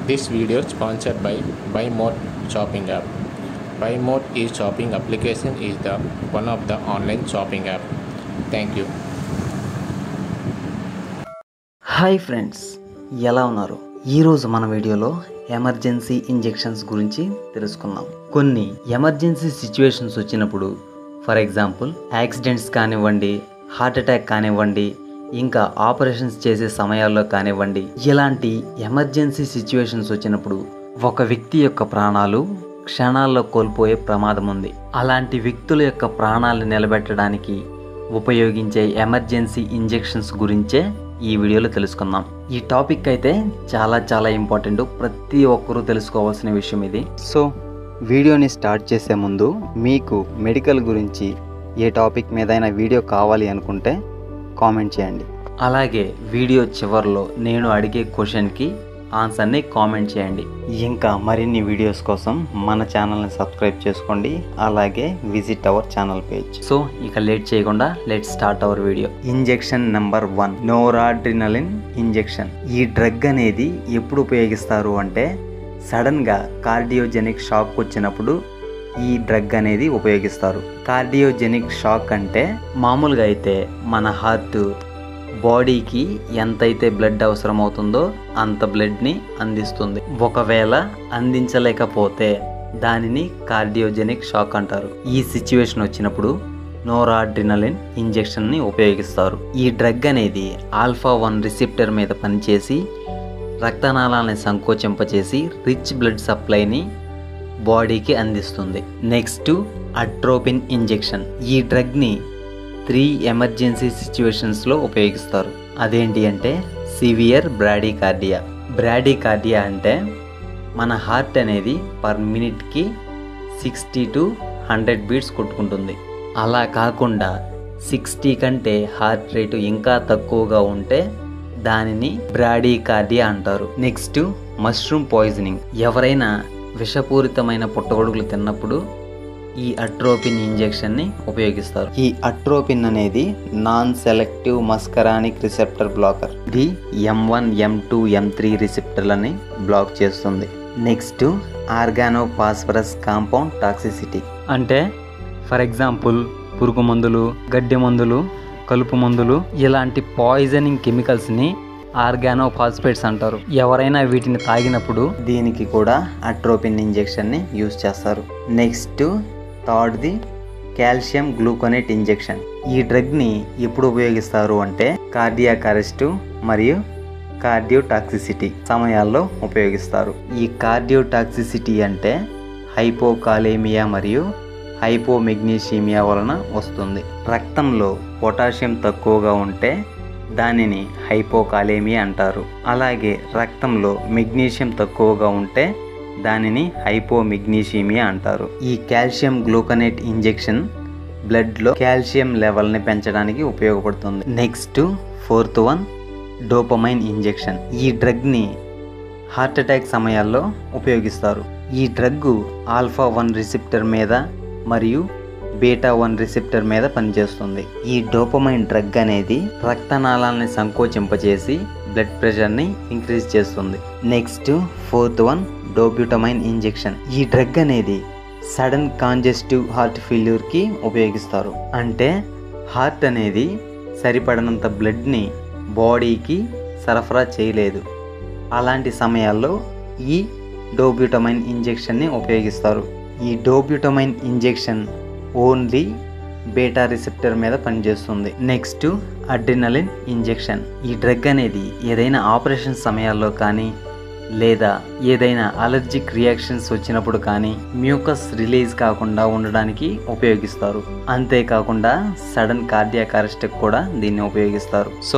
This video is sponsored by BuyMode shopping app. BuyMode shopping application is the one of the online shopping app. Thank you. Hi friends, ఎలా ఉన్నారు? ఈరోజు మన వీడియోలో emergency injections గురించి తెలుసుకుందాం. కొన్ని emergency situations వచ్చినప్పుడు, ఫర్ ఎగ్జాంపుల్ యాక్సిడెంట్స్ కానివ్వండి, హార్ట్ అటాక్ కానివ్వండి, ఇంకా ఆపరేషన్స్ చేసే సమయాల్లో కానివ్వండి, ఇలాంటి ఎమర్జెన్సీ సిచ్యువేషన్స్ వచ్చినప్పుడు ఒక వ్యక్తి యొక్క ప్రాణాలు క్షణాల్లో కోల్పోయే ప్రమాదం ఉంది. అలాంటి వ్యక్తుల యొక్క ప్రాణాలను నిలబెట్టడానికి ఉపయోగించే ఎమర్జెన్సీ ఇంజెక్షన్స్ గురించే ఈ వీడియోలో తెలుసుకుందాం. ఈ టాపిక్ అయితే చాలా ఇంపార్టెంట్, ప్రతి ఒక్కరూ తెలుసుకోవాల్సిన విషయం ఇది. సో వీడియోని స్టార్ట్ చేసే ముందు మీకు మెడికల్ గురించి ఏ టాపిక్ మీదైనా వీడియో కావాలి అనుకుంటే కామెంట్ చేయండి. అలాగే వీడియో చివరిలో నేను అడిగే క్వశ్చన్కి ఆన్సర్ని కామెంట్ చేయండి. ఇంకా మరిన్ని వీడియోస్ కోసం మన ఛానల్ని సబ్స్క్రైబ్ చేసుకోండి. అలాగే visit our channel page. So ఇక లేట్ చేయకుండా let start our video. Injection number 1, noradrenaline injection. ఈ డ్రగ్ అనేది ఎప్పుడు ఉపయోగిస్తారు అంటే సడన్గా కార్డియోజెనిక్ షాక్ వచ్చినప్పుడు ఈ డ్రగ్ అనేది ఉపయోగిస్తారు. కార్డియోజెనిక్ షాక్ అంటే మామూలుగా అయితే మన హార్ట్ బాడీకి ఎంతైతే బ్లడ్ అవసరం అవుతుందో అంత బ్లడ్ని అందిస్తుంది. ఒకవేళ అందించలేకపోతే దానిని కార్డియోజెనిక్ షాక్ అంటారు. ఈ సిచ్యువేషన్ వచ్చినప్పుడు నోరాడ్రినలిన్ ఇంజెక్షన్ని ఉపయోగిస్తారు. ఈ డ్రగ్ అనేది ఆల్ఫా-1 రిసెప్టర్ మీద పనిచేసి రక్తనాళాన్ని సంకోచింపచేసి రిచ్ బ్లడ్ సప్లైని బాడీకి అందిస్తుంది. Next atropine injection. ఈ డ్రగ్ని 3 ఎమర్జెన్సీ సిచ్యువేషన్స్లో ఉపయోగిస్తారు. అదేంటి అంటే సివియర్ బ్రాడీకార్డియా. బ్రాడీకార్డియా అంటే మన హార్ట్ అనేది పర్ మినిట్కి 60 to 100 బీట్స్ కొట్టుకుంటుంది. అలా కాకుండా 60 కంటే హార్ట్ రేటు ఇంకా తక్కువగా ఉంటే దానిని బ్రాడీకార్డియా అంటారు. Next mushroom poisoning. ఎవరైనా విషపూరితమైన పుట్టగొడుగులు తిన్నప్పుడు ఈ అట్రోపిన్ ఇంజెక్షన్ని ఉపయోగిస్తారు. ఈ అట్రోపిన్ అనేది non selective muscarinic receptor blocker. ఇది M1, M2, M3 రిసెప్టర్లని బ్లాక్ చేస్తుంది. Next organophosphorus compound toxicity. అంటే ఫర్ ఎగ్జాంపుల్ పురుగు మందులు, గడ్డి మందులు, కలుపు మందులు, ఇలాంటి పాయిజనింగ్ కెమికల్స్ని ఆర్గానోఫాస్ఫేట్స్ అంటారు. ఎవరైనా వీటిని తాగినప్పుడు దీనికి కూడా అట్రోపిన్ ఇంజెక్షన్ని యూజ్ చేస్తారు. నెక్స్ట్ థర్డ్ది కాల్షియం గ్లూకోనేట్ ఇంజెక్షన్. ఈ డ్రగ్ని ఎప్పుడు ఉపయోగిస్తారు అంటే కార్డియాక్ అరెస్టు మరియు కార్డియోటాక్సిసిటీ సమయాల్లో ఉపయోగిస్తారు. ఈ కార్డియోటాక్సిసిటీ అంటే హైపోకాలేమియా మరియు హైపోమెగ్నీషియమియా వలన వస్తుంది. రక్తంలో పొటాషియం తక్కువగా ఉంటే దానిని హైపోకాలేమియా అంటారు. అలాగే రక్తంలో మెగ్నీషియం తక్కువగా ఉంటే దానిని హైపోమెగ్నీషియమియా అంటారు. ఈ కాల్షియం గ్లూకోనేట్ ఇంజెక్షన్ బ్లడ్లో కాల్షియం లెవెల్ని పెంచడానికి ఉపయోగపడుతుంది. Next 4th one dopamine injection. ఈ డ్రగ్ని హార్ట్ అటాక్ సమయాల్లో ఉపయోగిస్తారు. ఈ డ్రగ్ ఆల్ఫా-1 రిసెప్టర్ మీద మరియు బీటా-1 రిసెప్టర్ మీద పనిచేస్తుంది. ఈ డోపమైన్ డ్రగ్ అనేది రక్తనాళాన్ని సంకోచింపచేసి బ్లడ్ ప్రెషర్ని ఇంక్రీజ్ చేస్తుంది. Next 4th one dobutamine injection. ఈ డ్రగ్ అనేది సడన్ కాంజెస్టివ్ హార్ట్ ఫెయిల్యూర్కి ఉపయోగిస్తారు. అంటే హార్ట్ అనేది సరిపడనంత బ్లడ్ని బాడీకి సరఫరా చేయలేదు. అలాంటి సమయాల్లో ఈ డోబ్యూటమైన్ ఇంజెక్షన్ని ఉపయోగిస్తారు. ఈ డోబ్యూటమైన్ ఇంజెక్షన్ ఓన్లీ బీటా రిసెప్టర్ మీద పనిచేస్తుంది. Next adrenaline injection. ఈ డ్రగ్ అనేది ఏదైనా ఆపరేషన్ సమయాల్లో కానీ లేదా ఏదైనా అలర్జిక్ రియాక్షన్స్ వచ్చినప్పుడు కానీ మ్యూకస్ రిలీజ్ కాకుండా ఉండడానికి ఉపయోగిస్తారు. అంతేకాకుండా సడన్ కార్డియాక్ అరెస్ట్ కూడా దీన్ని ఉపయోగిస్తారు. సో